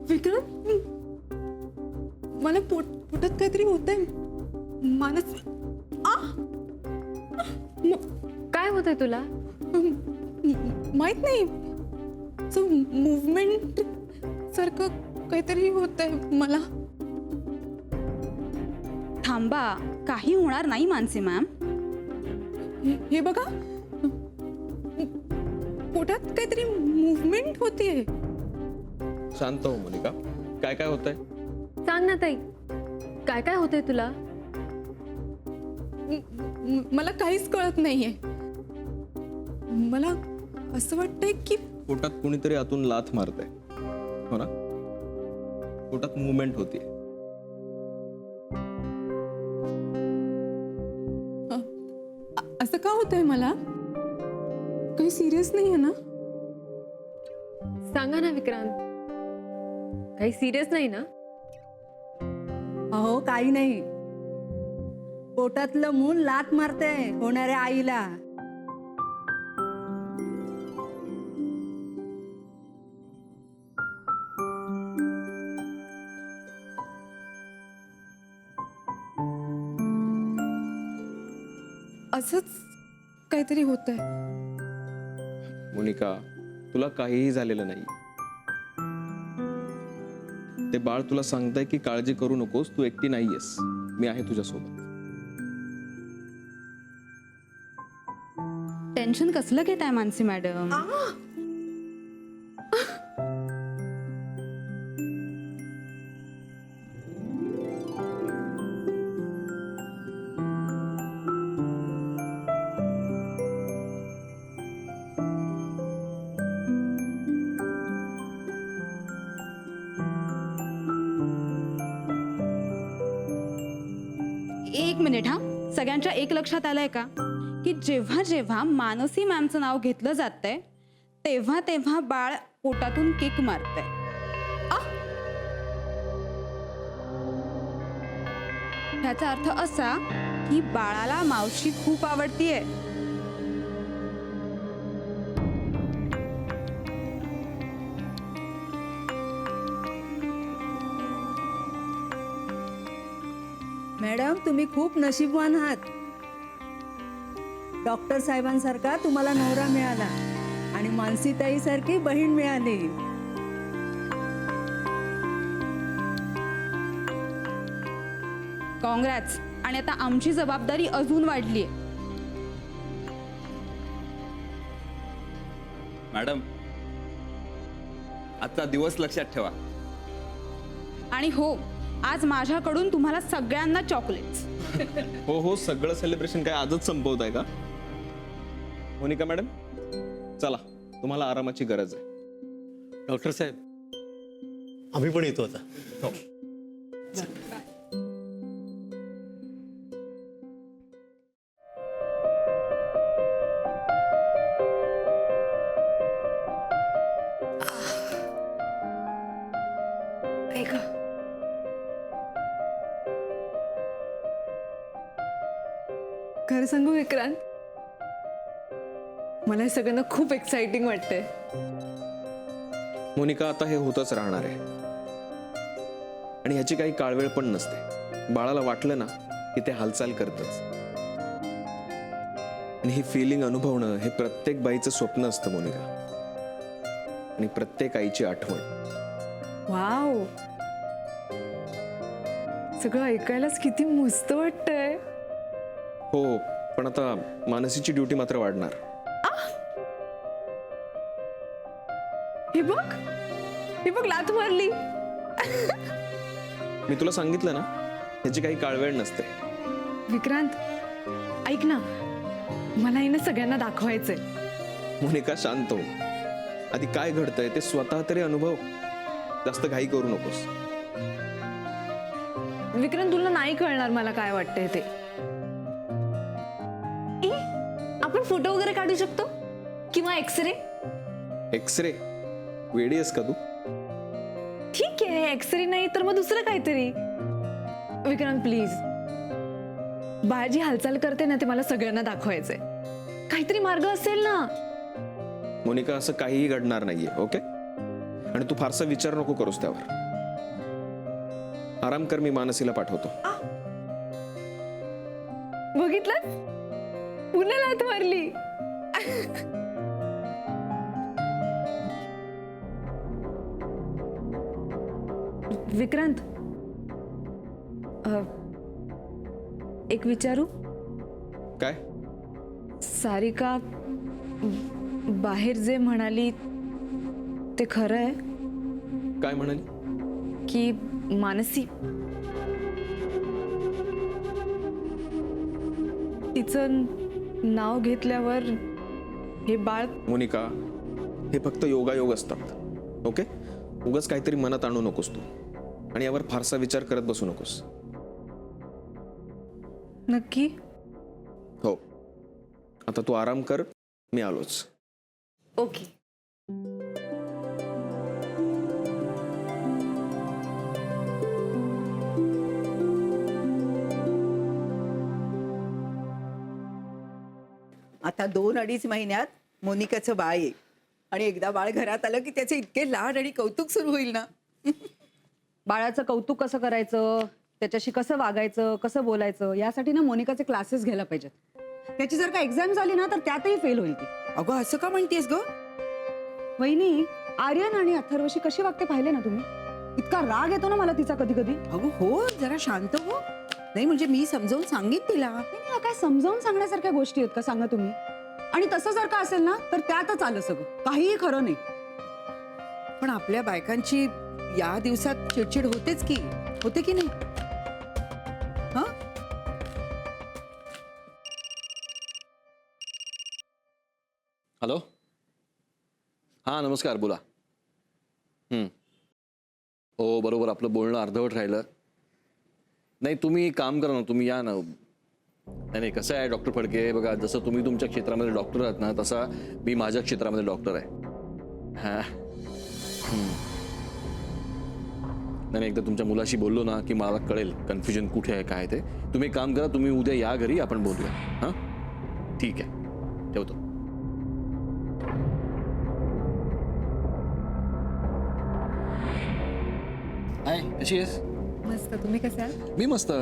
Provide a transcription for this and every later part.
विक्रांत, मला पोटात काहीतरी होतंय. मानस काय होतंय तुला? माहित नाही, मुवमेंट सारखं काहीतरी होतंय मला. थांबा, काही होणार नाही मानसी मॅम. हे बघा, पोटात काहीतरी मुवमेंट होतीये. शांत हो मोनिका, काय काय होतंय? सांग ना ताई, काय काय होतंय तुला? मला काहीच कळत नाहीये. मला असं वाटतंय की पोटात कुणीतरी आतून लाथ मारतंय, हो ना? पोटात मुवमेंट होतीये. असं का होतंय मला? काही सिरियस नाहीये ना? सांगा ना विक्रांत, काही सिरियस नाही ना? अहो काही नाही, पोटातलं मूल लात मारते होणाऱ्या आईला. असंच काहीतरी होतंय. मोनिका, तुला काहीही झालेलं नाही. ते बाळ तुला सांगतंय की काळजी करू नकोस, तू एकटी नाहीयेस, मी आहे तुझ्यासोबत. टेन्शन कसलं घेताय मानसी मॅडम? एक मिनिट हा, सगळ्यांच्या एक लक्षात आलंय का की जेव्हा जेव्हा मानसी मॅमचं नाव घेतलं जातंय तेव्हा तेव्हा बाळ पोटातून किक मारतंय. ह्याचा अर्थ असा की बाळाला मावशी खूप आवडतीये. मॅडम तुम्ही खूप नशीबवान आहात. डॉक्टर साहेबांसारखा तुम्हाला नवरा मिळाला आणि मानसीताई सारखी बहीण मिळाली. काँग्रॅट्स. आणि आता आमची जबाबदारी अजून वाढलीये. मॅडम, आजचा दिवस लक्षात ठेवा. आणि हो, आज माझ्याकडून तुम्हाला सगळ्यांना चॉकलेट्स. हो हो, सगळं सेलिब्रेशन काय आजच संपवत आहे का? मोनिका मॅडम, चला, तुम्हाला आरामाची गरज आहे. डॉक्टर साहेब, आम्ही पण येतो आता. हो. खरं सांगू विक्रांत, मला हे सगळ्यांना खूप एक्साइटिंग वाटतंय. मोनिका, आता हे होतच राहणार आहे आणि ह्याची काही काळवेळ पण नसते. बाळाला वाटलं ना की ते हालचाल करतच. आणि ही फिलिंग अनुभवणं हे प्रत्येक बाईचं स्वप्न असतं मोनिका, आणि प्रत्येक आईची आठवण. वाव, सगळं ऐकायलाच किती मस्त वाटतंय. हो, पण आता मानसीची ड्युटी मात्र वाढणार. हे बघ लाथ मारली. मी तुला सांगितलं ना, ह्याची काही काळवेळ नसते. विक्रांत, ऐक ना, मला हे ना सगळ्यांना दाखवायचंय. मोनिका, शांत हो. आधी काय घडतंय ते स्वतः तरी अनुभव. जास्त घाई करू नकोस. विक्रांत, तुला नाही कळणार मला काय वाटतंय ते. आपण फोटो वगैरे काढू शकतो किंवा एक्सरे. एक्सरे? वेडी आहेस का तू? ठीक आहे, एक्सरे नाही तर मग दुसरं काहीतरी. विक्रांत प्लीज, बाळजी हालचाल करते ना, ते मला सगळ्यांना दाखवायचंय. काहीतरी मार्ग असेल ना. मोनिका, असं काहीही घडणार नाहीये, ओके? आणि तू फारसा विचार नको करूस त्यावर. आराम कर, मी मानसीला पाठवतो. बघितलं, पुन्हा लाथ मारली. विक्रांत, एक विचारू? काय? सारिका बाहेर जे म्हणाली ते खरं आहे काय म्हणाली? की मानसी तिचं नाव घेतल्यावर हे बाळ? मोनिका, हे फक्त योगायोग असतात. ओके, उगाच काहीतरी मनात आणू नकोस तू, आणि यावर फारसा विचार करत बसू नकोस. नक्की? हो, आता तू आराम कर, मी आलोच. ओके. आता 2-2.5 महिन्यात मोनिकाचं बाळ येईल आणि एकदा बाळ घरात आलं की त्याचे इतके लाड आणि कौतुक सुरू होईल ना. बाळाचं कौतुक कसं करायचं, त्याच्याशी कसं वागायचं, कसं बोलायचं, यासाठी ना मोनिकाचे क्लासेस घ्यायला पाहिजेत. त्याची जर का एक्झाम झाली ना तर त्यातही फेल होईल ती. अगं असं का म्हणतेस ग? वहिनी, आर्यन आणि अथर्वशी कशी वागते पाहिले ना तुम्ही? इतका राग येतो ना मला तिचा कधी कधी. अगं हो, जरा शांत हो. नाही म्हणजे मी समजावून सांगित तिला. या काय समजावून सांगण्यासारख्या गोष्टी आहेत का, सांगा तुम्ही? आणि तसं जर का असेल ना तर त्यातच आलं सगळं, काहीही खरं नाही. पण आपल्या बायकांची या दिवसात चिडचिड होतेच की, होते की नाही? हा, हॅलो, हां नमस्कार, बोला. हो बरोबर, आपलं बोलणं अर्धवट राहिलं. नाही तुम्ही काम करा ना, तुम्ही या ना. नाही नाही, कसं आहे डॉक्टर फडके, बघा जसं तुम्ही तुमच्या क्षेत्रामध्ये डॉक्टर आहात ना, तसा मी माझ्या क्षेत्रामध्ये डॉक्टर आहे. हां नाही नाही, एकदा तुमच्या मुलाशी बोललो ना की मला कळेल कन्फ्युजन कुठे आहे काय ते. तुम्ही एक काम करा, तुम्ही उद्या या घरी, आपण बोलूया. हां ठीक आहे, ठेवतो. हाय, कशी आहेस? मस्त. तुम्ही कसं आहात? मी मस्त.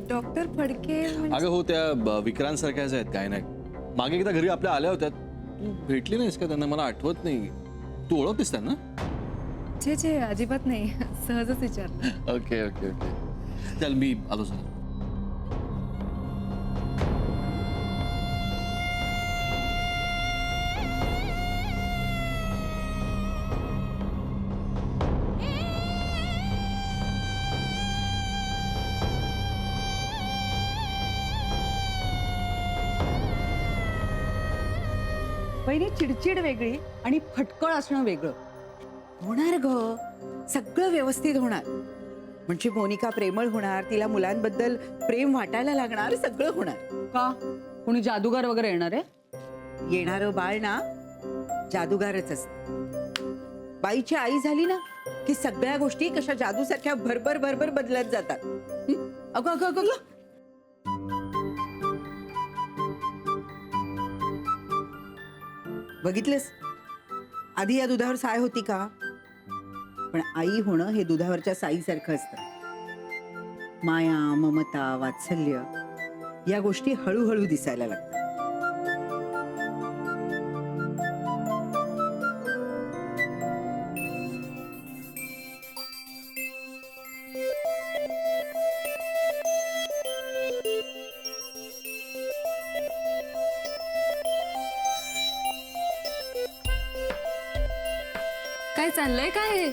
डॉक्टर फडके अगं हो, त्या विक्रांत सारख्याच आहेत, काय नाही. मागे एकदा घरी आपल्या आल्या होत्या, तू भेटली नाहीस का त्यांना? मला आठवत नाही. तू ओळखतेस त्यांना? छे अजिबात नाही, सहजच विचार. ओके ओके ओके, चल मी आलो सर. वहिनी, चिडचिड वेगळी आणि फटकळ असणं वेगळं. होणार ग, सगळं व्यवस्थित होणार. म्हणजे मोनिका प्रेमळ होणार, तिला मुलांबद्दल प्रेम वाटायला लागणार, सगळं होणार. का कोणी जादूगार वगैरे येणार आहे? येणारं बाळ ना जादूगारच असत. बाईची आई झाली ना की सगळ्या गोष्टी कशा जादूसारख्या भरभर भरभर बदलत जातात. अगं अगं अगं अगं. बघितलंस, आधी या दुधावर साय होती का? पण आई होणं हे दुधावरच्या साईसारखं असतं. माया, ममता, वात्सल्य या गोष्टी हळूहळू दिसायला लागतात. काय चाललंय काय?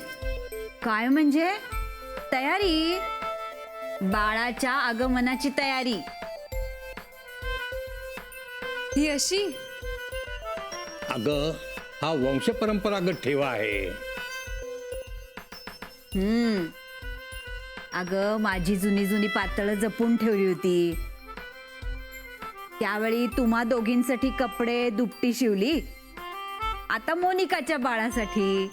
काय म्हणजे तयारी, बाळाच्या आगमनाची तयारी. ही अशी? अगं हा वंशपरंपरागत ठेवा आहे. अगं माझी जुनी जुनी पातळं जपून ठेवली होती. त्यावेळी तुम्हा दोघींसाठी कपडे दुपटी शिवली. आता मोनिकाच्या बाळासाठी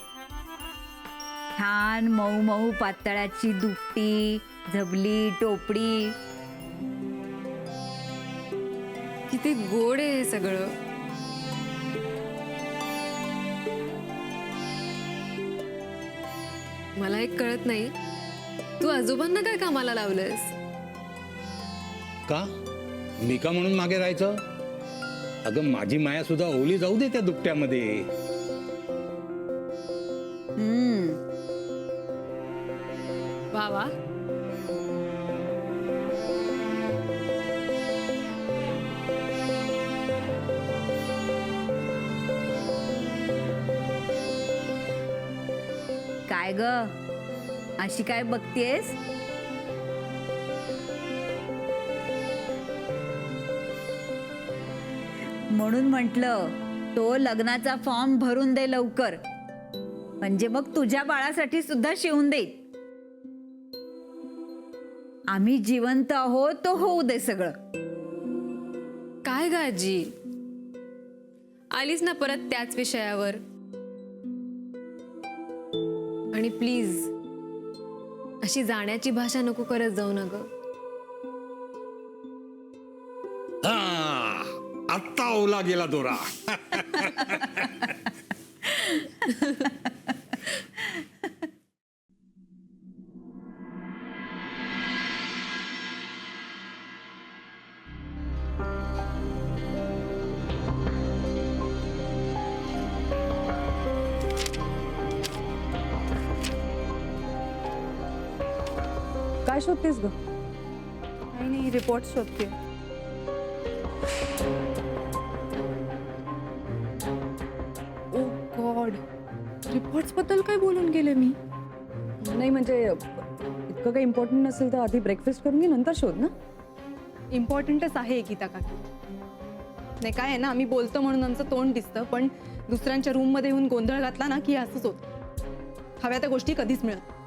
छान मऊ मऊ पातळाची दुपटी, झबली, टोपडी. किती गोड आहे हे सगळं. मला एक कळत नाही, तू आजोबांना काय कामाला लावलंयस? का मी का म्हणून मागे राहायचं? अगं माझी माया सुद्धा ओली जाऊ दे त्या दुपट्यामध्ये. वा वा. काय ग अशी काय बघतेस? म्हणून म्हटलं तो लग्नाचा फॉर्म भरून दे लवकर, म्हणजे मग तुझ्या बाळासाठी सुद्धा शिवून दे. आम्ही जिवंत आहोत तो होऊ दे सगळं. काय ग आजी, आलीस ना परत त्याच विषयावर. आणि प्लीज अशी जाण्याची भाषा नको करत जाऊ ना ग. हा आत्ता ओला गेला दोरा. काय शोधतेस ग? काही नाही, रिपोर्ट शोधते. ओ गॉड, रिपोर्ट्स बद्दल काय बोलून गेले मी? नाही म्हणजे इतकं काही इम्पॉर्टंट नसेल तर आधी ब्रेकफास्ट करून घे, नंतर शोध ना. इम्पॉर्टंटच आहे गीता काकी. नाही काय आहे ना, आम्ही बोलतो म्हणून आमचं तोंड दिसतं, पण दुसऱ्यांच्या रूममध्ये येऊन गोंधळ घातला ना की असंच होतं. हव्या त्या गोष्टी कधीच मिळत.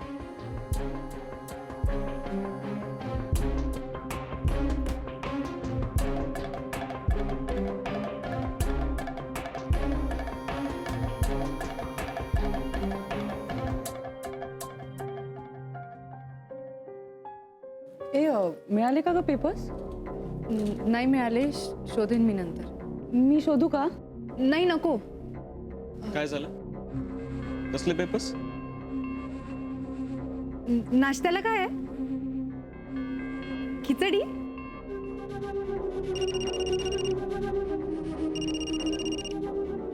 मिळाले का ग पेपर्स? नाही मिळाले, शोधेन मी नंतर. मी शोधू का? नाही नको. काय झालं? कसले पेपर्स? नाश्त्याला काय आहे? खिचडी.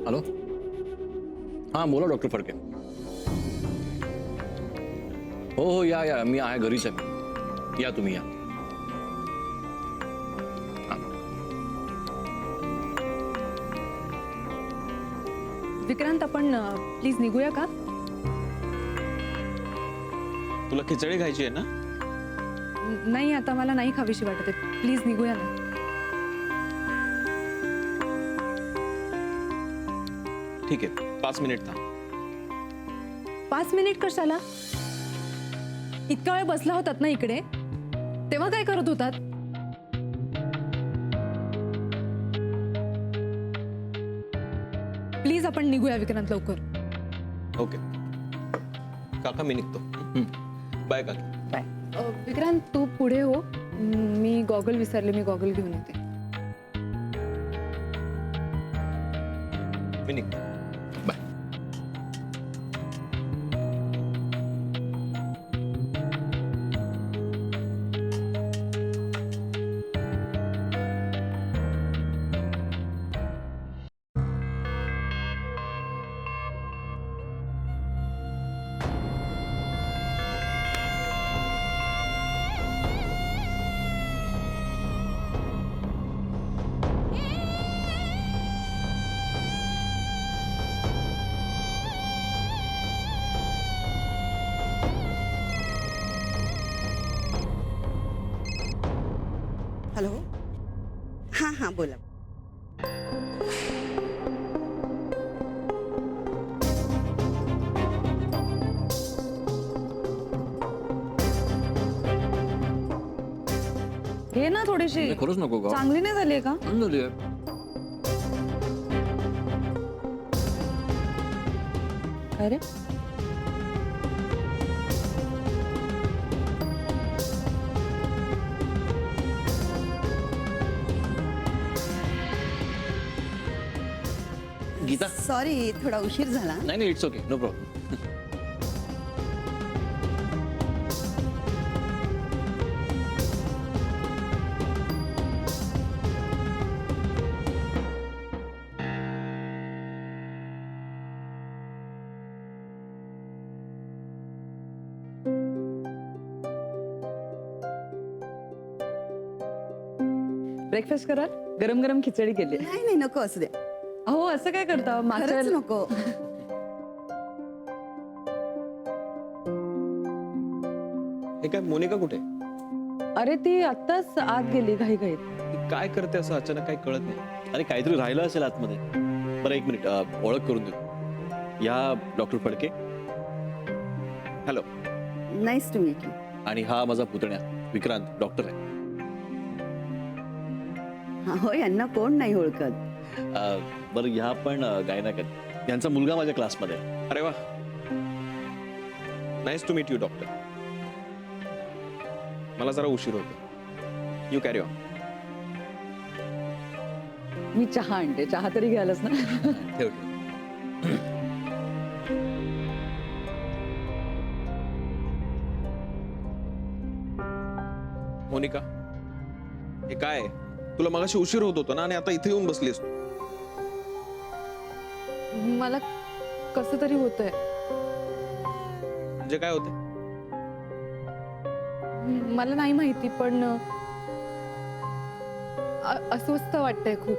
हॅलो, हां बोला डॉक्टर फडके. हो या या, मी आहे घरीच आहे. या तुम्ही या. विक्रांत, आपण प्लीज निघूया का? तुला खिचडी खायची आहे ना? नाही, आता मला नाही खावीशी वाटत आहे. प्लीज निघूया ना. ठीक आहे, 5 मिनिट थांब. 5 मिनिट कशाला? इतका वेळ बसला होतात ना इकडे, तेव्हा काय करत होतात? प्लीज आपण निघूया विक्रांत, लवकर. ओके काका, मी निघतो. बाय काकी. विक्रांत, तू पुढे हो. मी गॉगल विसरले, मी गॉगल घेऊन येते. मी निघतो. बाय. हॅलो, हां हां बोला. घे ना थोडीशी. नाही, खरंच नको का? चांगली नाही झाली का? छान झाली आहे. काय रे? गीता, सॉरी, थोडा उशीर झाला. नाही नाही, it's okay, no problem. Breakfast कराल? गरम गरम खिचडी केली. नाही नाही नको असू द्या. अहो असं काय करता? खरंच मागच्या नको. हे काय मोनिका कुठे? अरे ती आत्ताच आत गेली घाई घाईत. ती काय करते असं अचानक काही कळत नाही. अरे काहीतरी राहिलं असेल आतमध्ये. बरं एक मिनिट ओळख करून देतो. या doctor Phadke. Hello. Nice to meet you. आणि हा माझा पुतण्या विक्रांत डॉक्टर आहे. हो यांना कोण नाही ओळखत. बरं ह्या पण गायनाक आहेत. यांचा मुलगा माझ्या क्लासमध्ये आहे. अरे वा. Nice to meet you doctor. मला जरा उशीर होतो. You carry on. मी चहा आणते. चहा तरी घ्यालच ना. ठेव. मोनिका, हे काय? तुला मगाशी उशीर होत होता ना आणि आता इथे येऊन बसलीस तू. मला कसं तरी होतंय. म्हणजे काय होते? मला नाही माहिती पण अस्वस्थ वाटतंय खूप.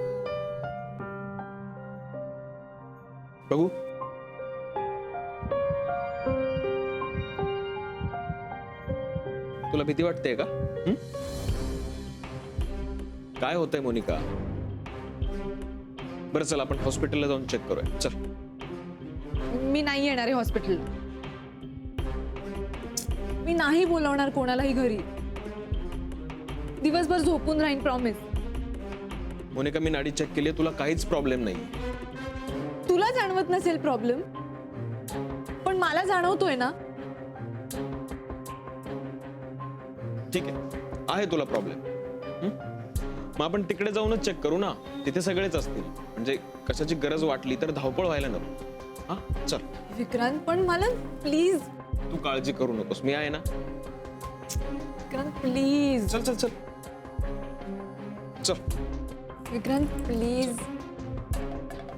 बघू. तुला भीती वाटते का? काय होतंय मोनिका? बरं चल आपण हॉस्पिटलला जाऊन चेक करूया. चल. मी नाही येणार आहे हॉस्पिटलला. मी नाही बोलवणार कोणालाही घरी. दिवसभर झोपून राहीन प्रॉमिस. मोनिका मी नाडी चेक केली, तुला काहीच प्रॉब्लेम नाही. तुला जाणवत नसेल प्रॉब्लेम पण मला जाणवतोय ना. ठीक आहे तुला प्रॉब्लेम. मग आपण तिकडे जाऊनच चेक करू ना. तिथे सगळेच असतील. म्हणजे कशाची गरज वाटली तर धावपळ व्हायला नको. हा चल. विक्रांत पण मला प्लीज. तू काळजी करू नकोस, मी आहे ना. विक्रांत प्लीज. चल चल चल चल. विक्रांत प्लीज.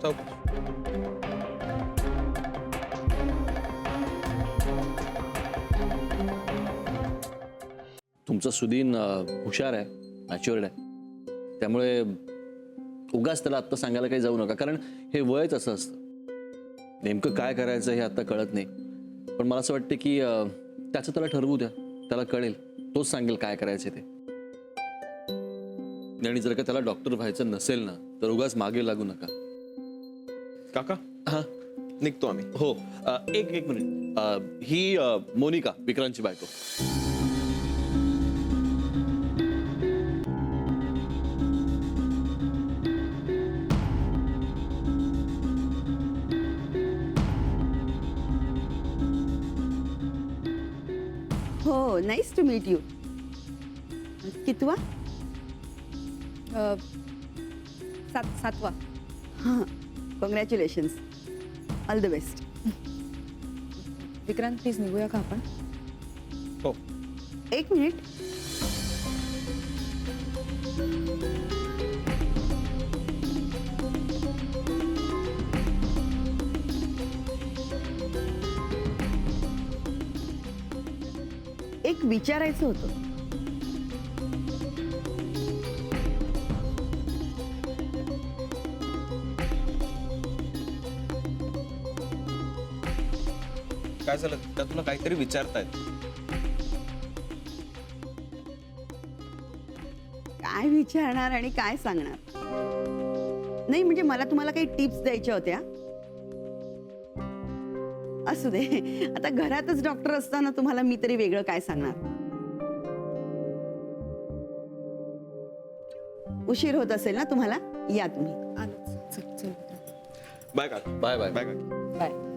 चल. तुमचं सुदीन हुशार आहे, मॅच्युअर्ड आहे. त्यामुळे उगाच त्याला आत्ता सांगायला काही जाऊ नका. कारण हे वयच असं असतं. नेमकं काय करायचं हे आता कळत नाही. पण मला असं वाटतं की त्याचं त्याला ठरवू द्या. त्याला कळेल. तोच सांगेल काय करायचं ते. आणि जर का त्याला डॉक्टर व्हायचं नसेल ना तर उगाच मागे लागू नका. काका. हा निघतो आम्ही. हो. एक मिनिट. ही मोनिका विक्रांतची बायको. हो नाईस टू मीट यू. कितवा? सातवा. हां congratulations. All the best. Vikrant please निघूया का आपण? हो. एक मिनिट. एक विचारायचं होतं. काय झालं? त्या तुला काहीतरी विचारतायत. काय विचारणार आणि काय सांगणार? नाही म्हणजे मला तुम्हाला काही टिप्स द्यायच्या होत्या. असू दे. आता घरातच डॉक्टर असताना तुम्हाला मी तरी वेगळं काय सांगणार. उशीर होत असेल ना तुम्हाला. या तुम्ही. चल चल. बाय काका. Bye bye. बाय काका. बाय.